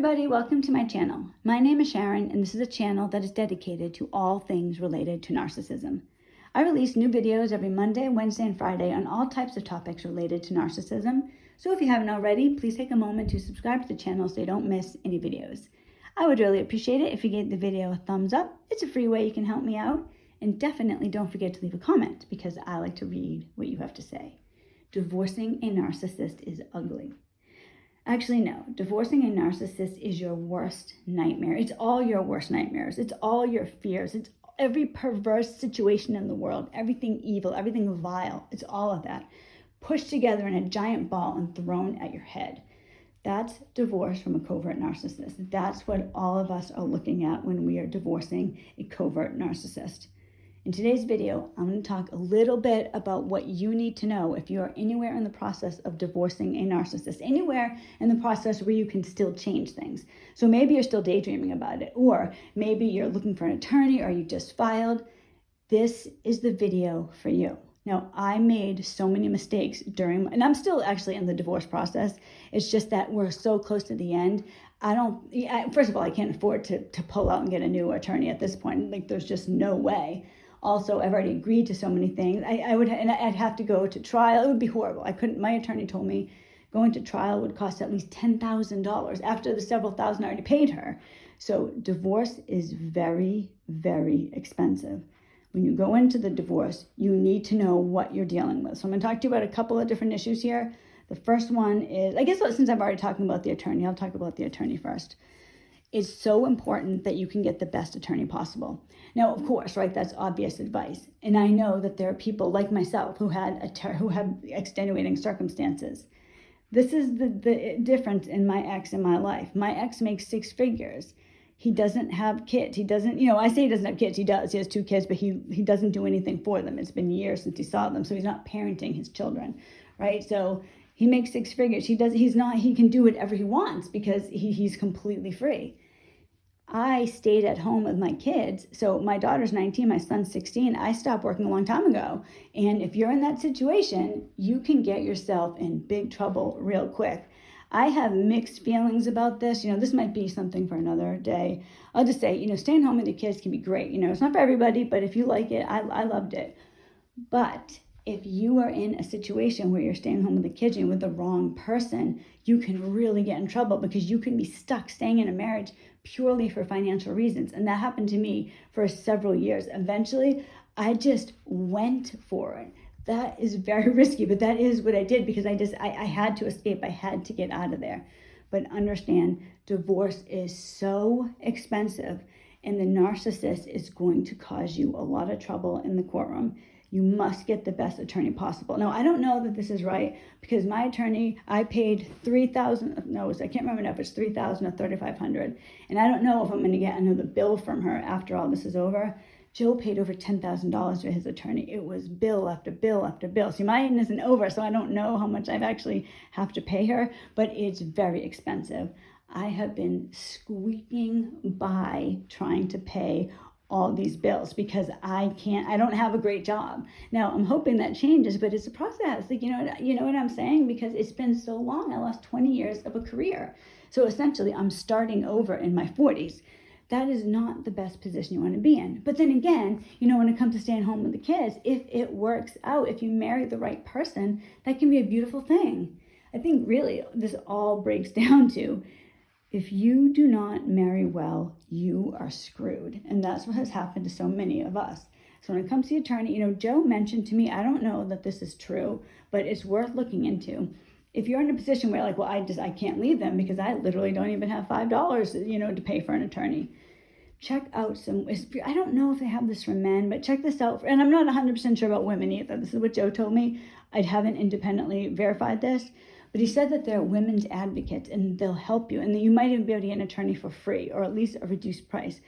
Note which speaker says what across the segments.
Speaker 1: everybody, welcome to my channel. My name is Sharon and this is a channel that is dedicated to all things related to narcissism. I release new videos every Monday, Wednesday, and Friday on all types of topics related to narcissism. So if you haven't already, please take a moment to subscribe to the channel so you don't miss any videos. I would really appreciate it if you gave the video a thumbs up. It's a free way you can help me out. And definitely don't forget to leave a comment because I like to read what you have to say. Divorcing a narcissist is ugly. Actually, no. Divorcing a narcissist is your worst nightmare. It's all your worst nightmares. It's all your fears. It's every perverse situation in the world, everything evil, everything vile. It's all of that pushed together in a giant ball and thrown at your head. That's divorce from a covert narcissist. That's what all of us are looking at when we are divorcing a covert narcissist. In today's video, I'm going to talk a little bit about what you need to know if you are anywhere in the process of divorcing a narcissist, anywhere in the process where you can still change things. So maybe you're still daydreaming about it, or maybe you're looking for an attorney, or you just filed. This is the video for you. Now, I made so many mistakes and I'm still actually in the divorce process. It's just that we're so close to the end. First of all, I can't afford to pull out and get a new attorney at this point. Like, there's just no way. Also, I've already agreed to so many things. I'd have to go to trial. It would be horrible. My attorney told me going to trial would cost at least $10,000 after the several thousand I already paid her. So divorce is very, very expensive. When you go into the divorce, you need to know what you're dealing with. So I'm going to talk to you about a couple of different issues here. The first one is, I guess since I'm already talking about the attorney, I'll talk about the attorney first. It's so important that you can get the best attorney possible. Now, of course, right, that's obvious advice. And I know that there are people like myself who have extenuating circumstances. This is the difference in my ex in my life. My ex makes six figures. He doesn't have kids. He doesn't, I say he doesn't have kids. He does. He has two kids, but he doesn't do anything for them. It's been years since he saw them. So he's not parenting his children, right? So he makes six figures. He can do whatever he wants because he's completely free. I stayed at home with my kids. So my daughter's 19, my son's 16. I stopped working a long time ago. And if you're in that situation, you can get yourself in big trouble real quick. I have mixed feelings about this. This might be something for another day. I'll just say, staying home with your kids can be great. It's not for everybody, but if you like it, I loved it. But if you are in a situation where you're staying home with the kids and you're with the wrong person, you can really get in trouble because you can be stuck staying in a marriage purely for financial reasons. And that happened to me for several years. Eventually, I just went for it. That is very risky, but that is what I did because I had to escape. I had to get out of there. But understand, divorce is so expensive and the narcissist is going to cause you a lot of trouble in the courtroom. You must get the best attorney possible. Now, I don't know that this is right because my attorney, I paid $3,000. No, I can't remember now if it's $3,000 or $3,500. And I don't know if I'm going to get another bill from her after all this is over. Joe paid over $10,000 for his attorney. It was bill after bill after bill. See, mine isn't over, so I don't know how much I've actually have to pay her, but it's very expensive. I have been squeaking by trying to pay all these bills because I don't have a great job. Now, I'm hoping that changes, but it's a process. Like, you know what I'm saying? Because it's been so long. I lost 20 years of a career. So essentially, I'm starting over in my 40s. That is not the best position you want to be in. But then again, when it comes to staying home with the kids, if it works out, if you marry the right person, that can be a beautiful thing. I think really this all breaks down to, if you do not marry well, you are screwed. And that's what has happened to so many of us. So when it comes to the attorney, Joe mentioned to me, I don't know that this is true, but it's worth looking into. If you're in a position where I can't leave them because I literally don't even have $5, to pay for an attorney. Check out I don't know if they have this for men, but check this out. And I'm not 100% sure about women either. This is what Joe told me. I haven't independently verified this. But he said that they're women's advocates and they'll help you. And that you might even be able to get an attorney for free or at least a reduced price.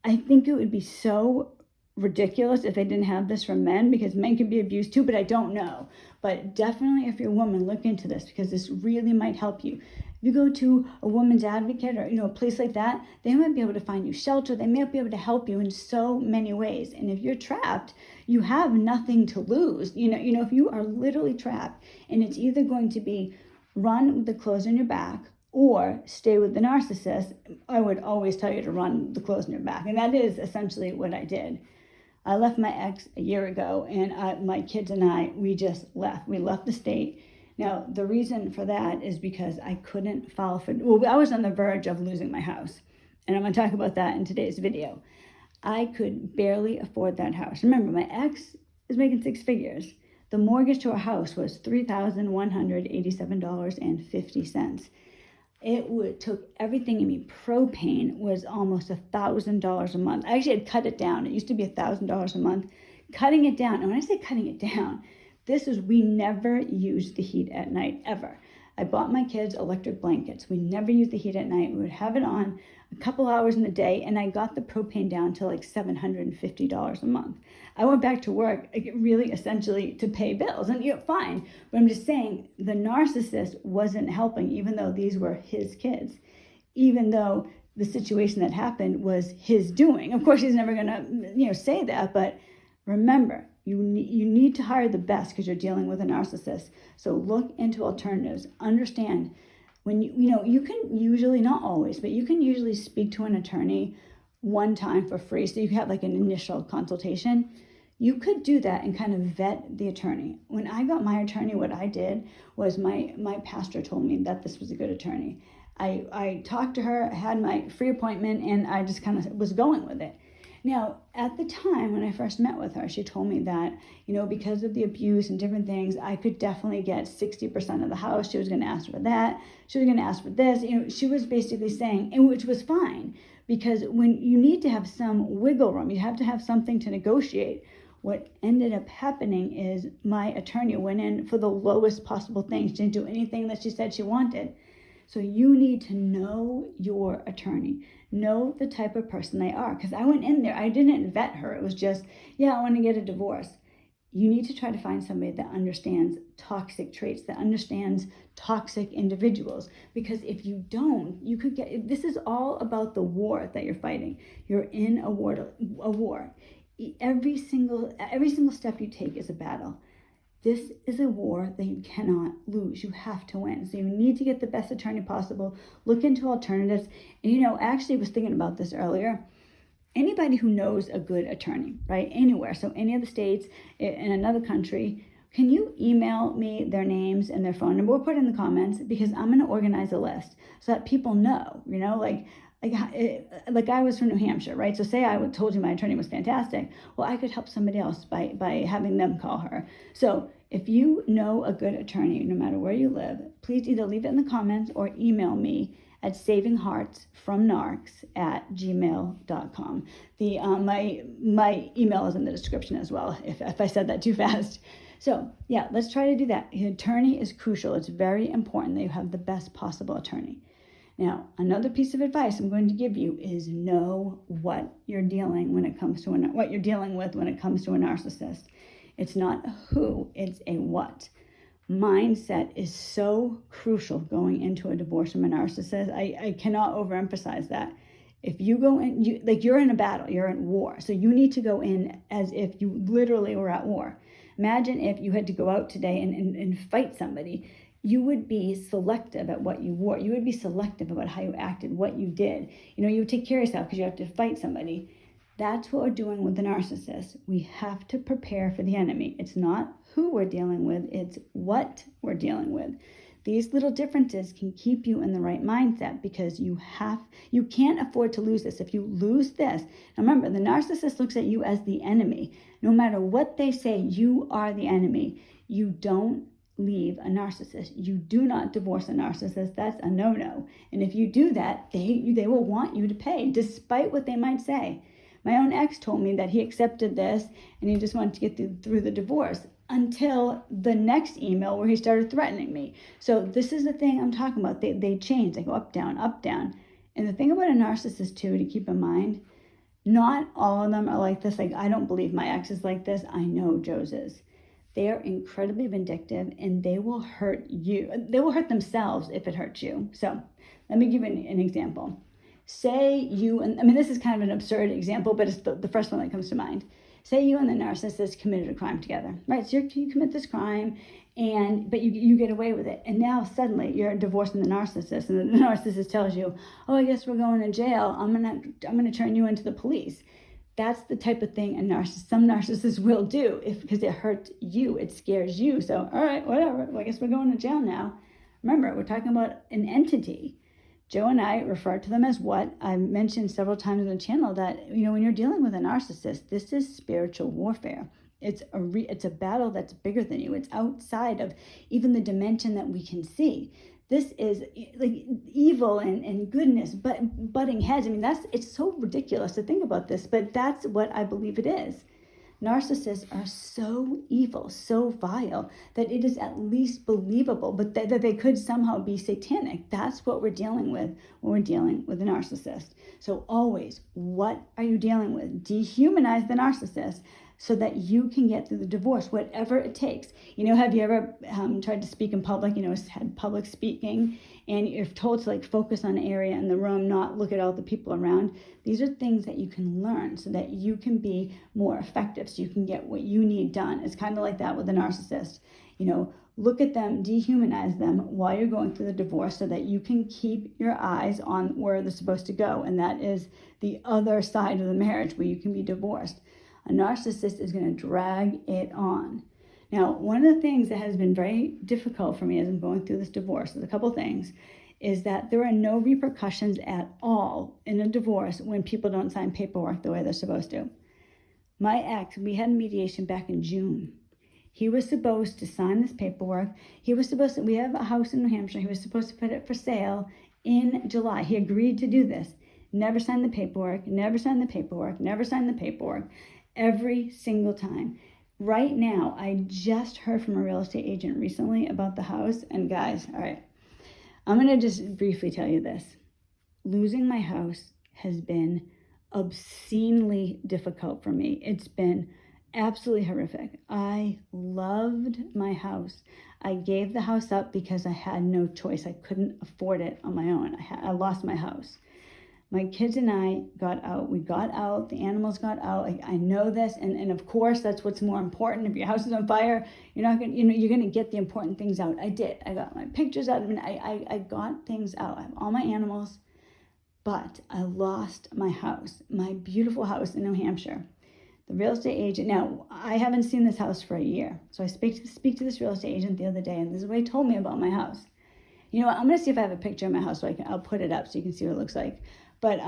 Speaker 1: I think it would be so ridiculous if they didn't have this for men because men can be abused too, but I don't know. But definitely if you're a woman, look into this because this really might help you. If you go to a woman's advocate or, a place like that, they might be able to find you shelter. They might be able to help you in so many ways. And if you're trapped, you have nothing to lose. If you are literally trapped and it's either going to be run with the clothes on your back or stay with the narcissist, I would always tell you to run the clothes in your back. And that is essentially what I did. I left my ex a year ago, and my kids and we just left. We left the state. Now, the reason for that is because I couldn't file for, I was on the verge of losing my house. And I'm going to talk about that in today's video. I could barely afford that house. Remember, my ex is making six figures. The mortgage to our house was $3,187.50. It took everything in me. Propane was almost $1,000 a month. I actually had cut it down. It used to be $1,000 a month. Cutting it down, and when I say cutting it down, we never used the heat at night, ever. I bought my kids electric blankets. We never used the heat at night. We would have it on a couple hours in the day, and I got the propane down to like $750 a month. I went back to work, really essentially to pay bills, and fine. But I'm just saying, the narcissist wasn't helping, even though these were his kids, even though the situation that happened was his doing. Of course, he's never gonna, say that, but remember, you need to hire the best because you're dealing with a narcissist. So look into alternatives. Understand when you can usually, not always, but you can usually speak to an attorney one time for free. So you have like an initial consultation. You could do that and kind of vet the attorney. When I got my attorney, what I did was my pastor told me that this was a good attorney. I talked to her, I had my free appointment, and I just kind of was going with it. Now, at the time when I first met with her, she told me that, because of the abuse and different things, I could definitely get 60% of the house. She was going to ask for that. She was going to ask for this. She was basically saying, and which was fine, because when you need to have some wiggle room, you have to have something to negotiate. What ended up happening is my attorney went in for the lowest possible thing. She didn't do anything that she said she wanted. So you need to know your attorney. Know the type of person they are. Because I went in there, I didn't vet her. It was just, I want to get a divorce. You need to try to find somebody that understands toxic traits, that understands toxic individuals. Because if you don't, you could this is all about the war that you're fighting. You're in a war. Every single step you take is a battle. This is a war that you cannot lose. You have to win. So you need to get the best attorney possible. Look into alternatives. And I actually was thinking about this earlier. Anybody who knows a good attorney, right? Anywhere. So any of the states in another country, can you email me their names and their phone number? We'll put it in the comments, because I'm going to organize a list so that people know, like I was from New Hampshire, right? So say I told you my attorney was fantastic. Well, I could help somebody else by having them call her. So if you know a good attorney, no matter where you live, please either leave it in the comments or email me at savingheartsfromnarcs@gmail.com. My email is in the description as well, if I said that too fast. So let's try to do that. Your attorney is crucial. It's very important that you have the best possible attorney. Now, another piece of advice I'm going to give you is know what you're dealing with when it comes to a narcissist. It's not a who, it's a what. Mindset is so crucial going into a divorce from a narcissist. I cannot overemphasize that. If you go in, you're in a battle, you're in war. So you need to go in as if you literally were at war. Imagine if you had to go out today and fight somebody. You would be selective at what you wore. You would be selective about how you acted, what you did. You would take care of yourself because you have to fight somebody. That's what we're doing with the narcissist. We have to prepare for the enemy. It's not who we're dealing with, it's what we're dealing with. These little differences can keep you in the right mindset, because you can't afford to lose this. If you lose this, now remember, the narcissist looks at you as the enemy. No matter what they say, you are the enemy. You don't leave a narcissist. You do not divorce a narcissist. That's a no-no. And if you do that, they will want you to pay, despite what they might say. My own ex told me that he accepted this and he just wanted to get through the divorce, until the next email where he started threatening me. So this is the thing I'm talking about. They change. They go up, down, up, down. And the thing about a narcissist too, to keep in mind, not all of them are like this. Like, I don't believe my ex is like this. I know Joe's is. They are incredibly vindictive, and they will hurt you. They will hurt themselves if it hurts you. So let me give you an example. Say you, and this is kind of an absurd example, but it's the first one that comes to mind. say you and the narcissist committed a crime together, right? So you commit this crime, but you get away with it. And now suddenly you're divorcing the narcissist, and the narcissist tells you, oh, I guess we're going to jail. I'm gonna turn you into the police. That's the type of thing some narcissists will do because it hurts you, it scares you. So, all right, whatever. Well, I guess we're going to jail now. Remember, we're talking about an entity. Joe and I refer to them as what I've mentioned several times on the channel, that, when you're dealing with a narcissist, this is spiritual warfare. It's a battle that's bigger than you. It's outside of even the dimension that we can see. This is like evil and goodness, but butting heads. I mean, it's so ridiculous to think about this, but that's what I believe it is. Narcissists are so evil, so vile, that it is at least believable, but that they could somehow be satanic. That's what we're dealing with when we're dealing with a narcissist. So always, what are you dealing with? Dehumanize the narcissist so that you can get through the divorce, whatever it takes. Have you ever tried to speak in public, had public speaking, and you're told to focus on an area in the room, not look at all the people around? These are things that you can learn so that you can be more effective, so you can get what you need done. It's kind of like that with a narcissist. Look at them, dehumanize them while you're going through the divorce so that you can keep your eyes on where they're supposed to go, and that is the other side of the marriage where you can be divorced. A narcissist is going to drag it on. Now, one of the things that has been very difficult for me as I'm going through this divorce, there's a couple things, is that there are no repercussions at all in a divorce when people don't sign paperwork the way they're supposed to. My ex, we had mediation back in June. He was supposed to sign this paperwork. We have a house in New Hampshire. He was supposed to put it for sale in July. He agreed to do this. Never signed the paperwork, never signed the paperwork, never signed the paperwork. Every single time. Right now, I just heard from a real estate agent recently about the house. And guys, all right, I'm going to just briefly tell you this. Losing my house has been obscenely difficult for me. It's been absolutely horrific. I loved my house. I gave the house up because I had no choice. I couldn't afford it on my own. I lost my house. My kids and I got out. We got out. The animals got out. I know this, and of course that's what's more important. If your house is on fire, you're gonna get the important things out. I did. I got my pictures out. I got things out. I have all my animals, but I lost my house, my beautiful house in New Hampshire. The real estate agent. Now I haven't seen this house for a year, so I speak to this real estate agent the other day, and this is what he told me about my house. I'm gonna see if I have a picture of my house so I'll put it up so you can see what it looks like. But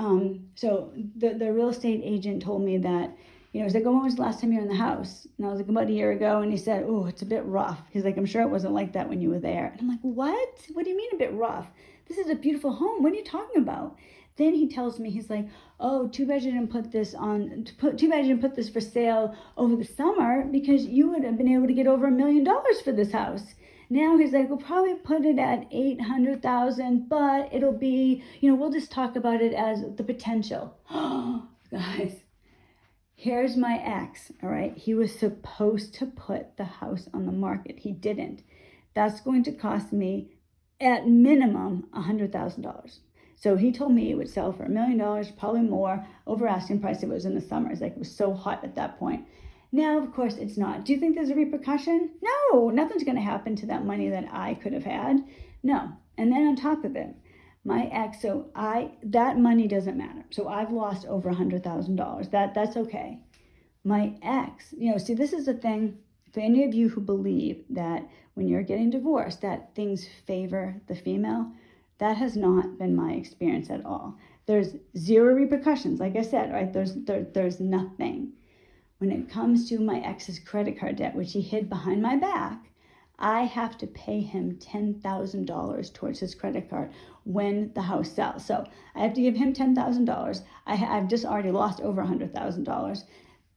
Speaker 1: so the real estate agent told me that, he's like, oh, when was the last time you were in the house? And I was like, about a year ago. And he said, oh, it's a bit rough. He's like, I'm sure it wasn't like that when you were there. And I'm like, what? What do you mean a bit rough? This is a beautiful home. What are you talking about? Then he tells me, he's like, oh, too bad you didn't put this for sale over the summer, because you would have been able to get over $1 million for this house. Now he's like, we'll probably put it at 800,000, but it'll be, we'll just talk about it as the potential. Oh, guys, here's my ex, all right? He was supposed to put the house on the market. He didn't. That's going to cost me at minimum $100,000. So he told me it would sell for $1 million, probably more, over asking price if it was in the summer. It's like it was so hot at that point. Now, of course, it's not. Do you think there's a repercussion? No, nothing's going to happen to that money that I could have had. No. And then on top of it, my ex, that money doesn't matter. So I've lost over $100,000. That's okay. My ex, see, this is the thing. For any of you who believe that when you're getting divorced, that things favor the female, that has not been my experience at all. There's zero repercussions. Like I said, right? There's nothing. When it comes to my ex's credit card debt, which he hid behind my back, I have to pay him $10,000 towards his credit card when the house sells. So I have to give him $10,000. I've just already lost over $100,000.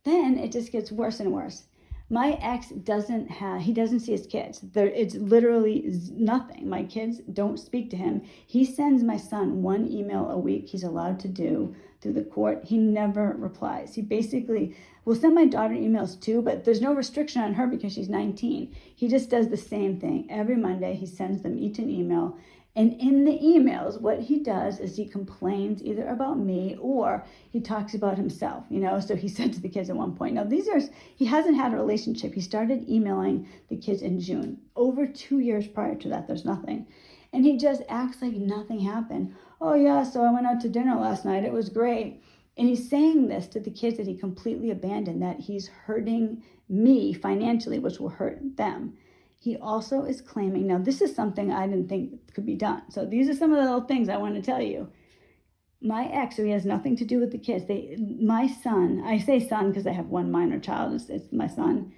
Speaker 1: Then it just gets worse and worse. My ex doesn't see his kids. It's literally nothing. My kids don't speak to him. He sends my son one email a week he's allowed to do through the court. He never replies. He basically will send my daughter emails too, but there's no restriction on her because she's 19. He just does the same thing. Every Monday he sends them each an email, And in the emails, what he does is he complains either about me or he talks about himself, So he said to the kids at one point, now he hasn't had a relationship. He started emailing the kids in June. Over 2 years prior to that, there's nothing. And he just acts like nothing happened. Oh yeah, so I went out to dinner last night. It was great. And he's saying this to the kids that he completely abandoned, that he's hurting me financially, which will hurt them. He also is claiming, now this is something I didn't think could be done. So these are some of the little things I want to tell you. My ex, so he has nothing to do with the kids. My son, I say son because I have one minor child, it's my son.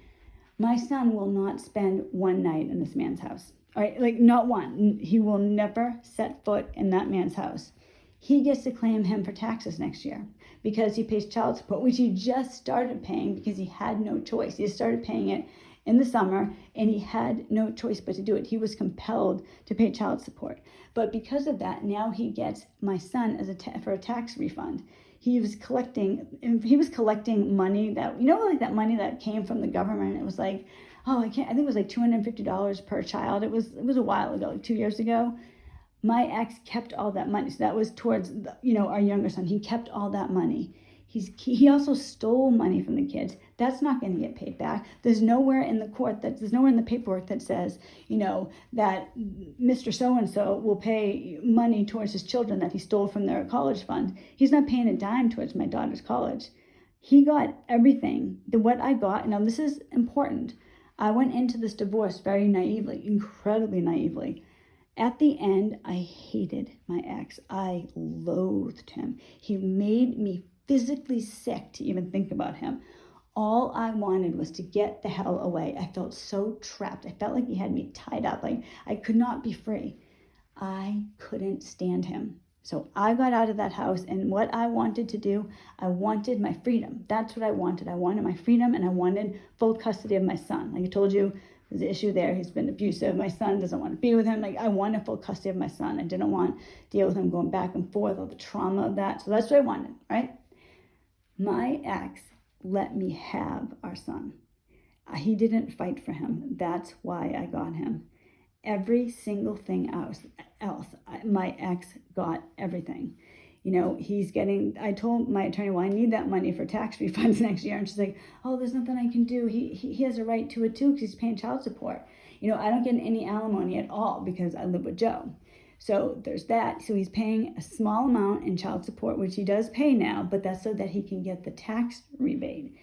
Speaker 1: My son will not spend one night in this man's house. All right, like not one. He will never set foot in that man's house. He gets to claim him for taxes next year because he pays child support, which he just started paying because he had no choice. He started paying it in the summer and he had no choice but to do it. He was compelled to pay child support. But because of that, now he gets my son for a tax refund. He was collecting money that, like that money that came from the government. It was like, I think it was like $250 per child. It was a while ago, like 2 years ago. My ex kept all that money. So that was towards, our younger son. He kept all that money. He also stole money from the kids. That's not going to get paid back. There's nowhere in the paperwork that says, that Mr. So-and-so will pay money towards his children that he stole from their college fund. He's not paying a dime towards my daughter's college. He got everything. What I got, now this is important. I went into this divorce very naively, incredibly naively. At the end, I hated my ex. I loathed him. He made me physically sick to even think about him. All I wanted was to get the hell away. I felt so trapped. I felt like he had me tied up. Like I could not be free. I couldn't stand him. So I got out of that house, and what I wanted to do, I wanted my freedom. That's what I wanted. I wanted my freedom, and I wanted full custody of my son. Like I told you, there's an issue there. He's been abusive. My son doesn't want to be with him. Like I wanted full custody of my son. I didn't want to deal with him going back and forth, all the trauma of that. So that's what I wanted, right? My ex let me have our son. He didn't fight for him. That's why I got him. Every single thing else, my ex got everything. I told my attorney, well, I need that money for tax refunds next year. And she's like, oh, there's nothing I can do. He has a right to it too because he's paying child support. I don't get any alimony at all because I live with Joe. So there's that. So he's paying a small amount in child support, which he does pay now, but that's so that he can get the tax rebate.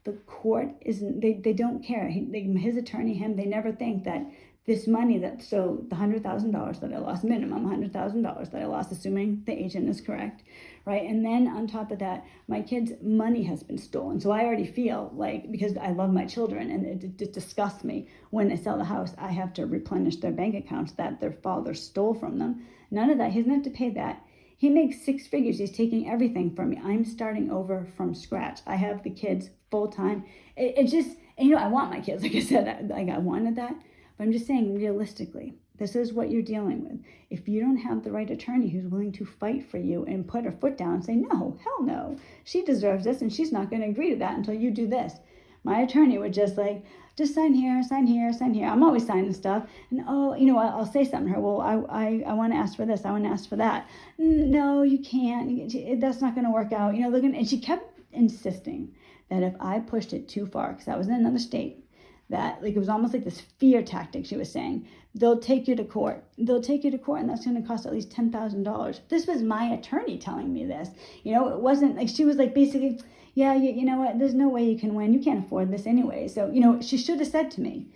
Speaker 1: The court they don't care. His attorney, they never think that this money the $100,000 that I lost, minimum $100,000 that I lost, assuming the agent is correct, right? And then on top of that, my kids' money has been stolen. So I already feel like, because I love my children and it disgusts me, when I sell the house, I have to replenish their bank accounts that their father stole from them. None of that. He doesn't have to pay that. He makes 6 figures. He's taking everything from me. I'm starting over from scratch. I have the kids full time. It just, I want my kids. Like I said, I wanted that. But I'm just saying, realistically, this is what you're dealing with. If you don't have the right attorney who's willing to fight for you and put her foot down and say, no, hell no, she deserves this and she's not going to agree to that until you do this. My attorney would just sign here, sign here, sign here. I'm always signing stuff. And I'll say something to her. Well, I want to ask for this. I want to ask for that. No, you can't. That's not going to work out. And she kept insisting that if I pushed it too far, because I was in another state, that it was almost like this fear tactic. She was saying, they'll take you to court. They'll take you to court, and that's going to cost at least $10,000. This was my attorney telling me this. It wasn't like she was like basically, yeah, you know what? There's no way you can win. You can't afford this anyway. So, she should have said to me,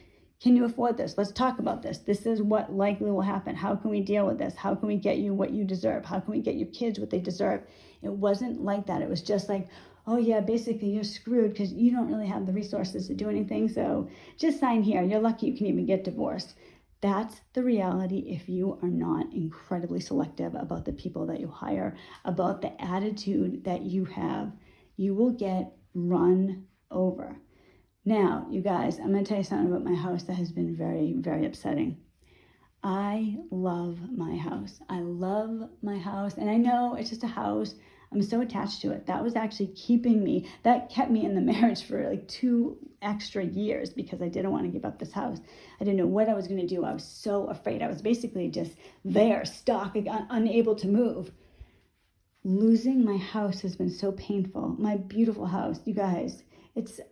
Speaker 1: can you afford this? Let's talk about this. This is what likely will happen. How can we deal with this? How can we get you what you deserve? How can we get your kids what they deserve? It wasn't like that. It was just like, oh yeah, basically you're screwed because you don't really have the resources to do anything. So just sign here. You're lucky you can even get divorced. That's the reality if you are not incredibly selective about the people that you hire, about the attitude that you have. You will get run over. Now, you guys, I'm going to tell you something about my house that has been very, very upsetting. I love my house. I love my house. And I know it's just a house. I'm so attached to it. That was actually that kept me in the marriage for like 2 extra years because I didn't want to give up this house. I didn't know what I was going to do. I was so afraid. I was basically just there, stuck, unable to move. Losing my house has been so painful. My beautiful house, you guys,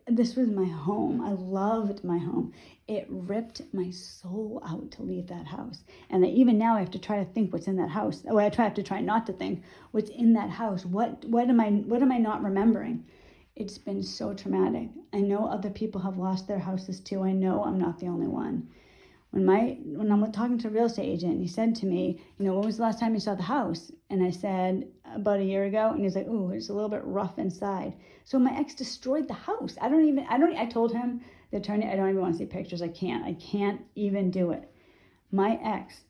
Speaker 1: this was my home. I loved my home. It ripped my soul out to leave that house. And even now I have to try to think what's in that house. Oh, I have to try not to think what's in that house. What am I not remembering? It's been so traumatic. I know other people have lost their houses too. I know I'm not the only one. When I'm talking to a real estate agent, he said to me, when was the last time you saw the house? And I said, about a year ago. And he's like, oh, it's a little bit rough inside. So my ex destroyed the house. I told him, the attorney, I don't even want to see pictures. I can't even do it. My ex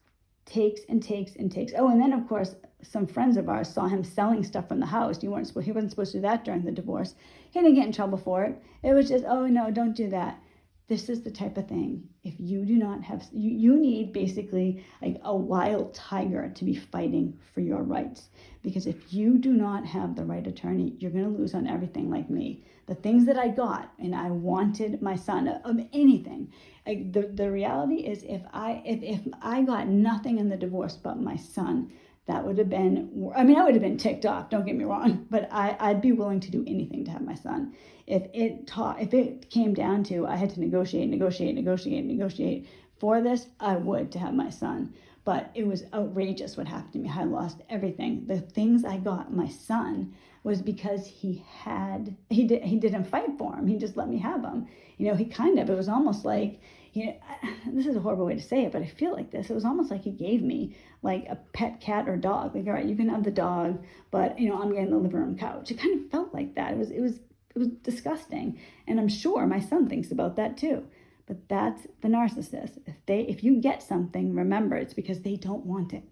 Speaker 1: takes and takes and takes. Oh, and then of course, some friends of ours saw him selling stuff from the house. He wasn't supposed to do that during the divorce. He didn't get in trouble for it. It was just, oh no, don't do that. This is the type of thing. If you do not have, you need basically like a wild tiger to be fighting for your rights. Because if you do not have the right attorney, you're going to lose on everything like me. The things that I got, and I wanted my son of anything. The reality is if I got nothing in the divorce but my son, that would have been, I would have been ticked off, don't get me wrong, but I'd be willing to do anything to have my son. If it came down to I had to negotiate for this, I would to have my son. But it was outrageous what happened to me. I lost everything. The things I got my son was because he didn't fight for him. He just let me have him. It was almost like, this is a horrible way to say it, but I feel like this. It was almost like he gave me like a pet cat or dog. Like, all right, you can have the dog, but I'm getting the living room couch. It kind of felt like that. It was disgusting. And I'm sure my son thinks about that too. But that's the narcissist. If you get something, remember it's because they don't want it.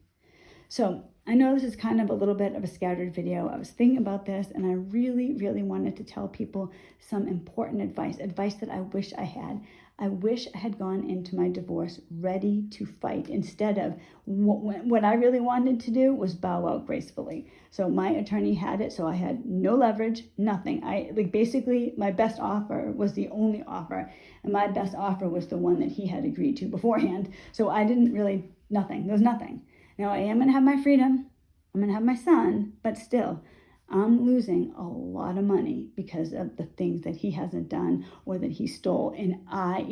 Speaker 1: So I know this is kind of a little bit of a scattered video. I was thinking about this and I really, really wanted to tell people some important advice that I wish I had. I wish I had gone into my divorce ready to fight instead of what I really wanted to do was bow out gracefully. So my attorney had it, so I had no leverage, nothing. Basically my best offer was the only offer, and my best offer was the one that he had agreed to beforehand. So I didn't really, nothing. There was nothing. Now I am going to have my freedom. I'm going to have my son, but still, I'm losing a lot of money because of the things that he hasn't done or that he stole. And I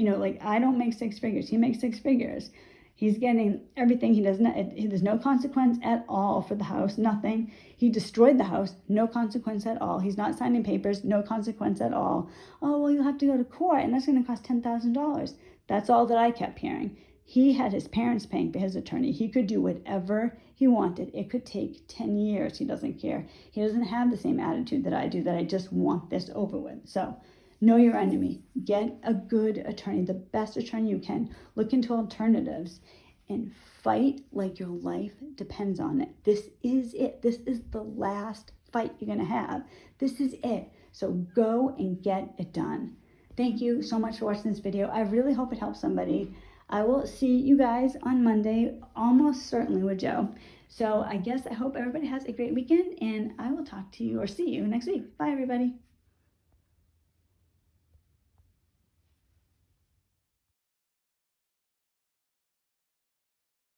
Speaker 1: don't make 6 figures. He makes 6 figures. He's getting everything. There's no consequence at all for the house, nothing. He destroyed the house, no consequence at all. He's not signing papers, no consequence at all. Oh, well, you'll have to go to court and that's going to cost $10,000. That's all that I kept hearing. He had his parents paying for his attorney. He could do whatever he wanted. It could take 10 years. He doesn't care. He doesn't have the same attitude that I do, that I just want this over with. So know your enemy. Get a good attorney, the best attorney you can. Look into alternatives and fight like your life depends on it. This is it. This is the last fight you're going to have. This is it. So go and get it done. Thank you so much for watching this video. I really hope it helps somebody. I will see you guys on Monday, almost certainly with Joe. So I hope everybody has a great weekend, and I will talk to you or see you next week. Bye, everybody.